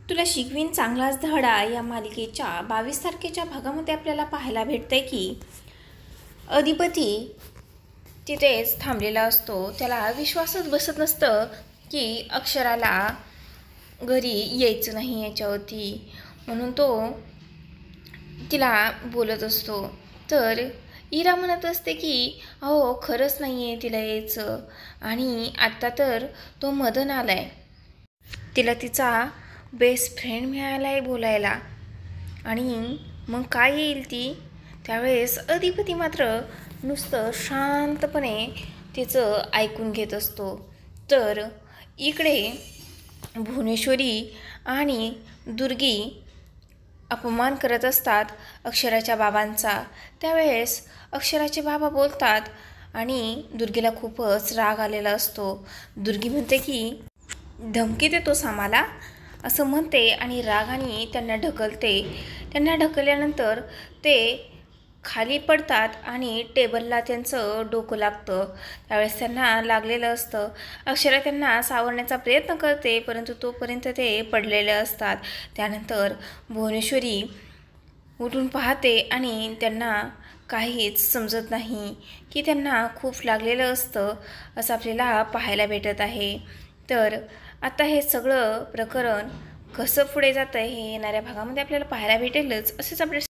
तुला शिकवीन चांगलाच धडा या मालिकेच्या 22 तारखेच्या भागामध्ये आपल्याला पाहायला भेटतंय की अधिपती तिथेच थांबलेला असतो. त्याला विश्वासच बसत नसतं की अक्षराला घरी यायचं नाही याच्यावरती, म्हणून तो तिला बोलत असतो. तर इरा म्हणत असते की अहो खरंच नाही आहे तिला यायचं, आणि आत्ता तर तो मदन आलाय, तिला तिचा बेस्ट फ्रेंड मिळाला आहे बोलायला, आणि मग काय येईल ती. त्यावेळेस अधिपती मात्र नुसतं शांतपणे तिचं ऐकून घेत असतो. तर इकडे भुवनेश्वरी आणि दुर्गी अपमान करत असतात अक्षराच्या बाबांचा. त्यावेळेस अक्षराचे बाबा बोलतात आणि दुर्गीला खूपच राग आलेला असतो. दुर्गी म्हणते की धमकी देतोस आम्हाला, असं म्हणते आणि रागाने त्यांना ढकलते. त्यांना ढकलल्यानंतर ते खाली पडतात आणि टेबलला त्यांचं डोकं लागतं. त्यावेळेस त्यांना लागलेलं असतं. अक्षरा त्यांना सावरण्याचा प्रयत्न करते, परंतु तोपर्यंत ते पडलेले असतात. त्यानंतर भुवनेश्वरी उठून पाहते आणि त्यांना काहीच समजत नाही की त्यांना खूप लागलेलं असतं, असं आपल्याला पाहायला भेटत आहे. तर आता हे सगळं प्रकरण कसं पुढे जातं हे येणाऱ्या भागामध्ये आपल्याला पाहायला भेटेलच. असेच अपडेट्स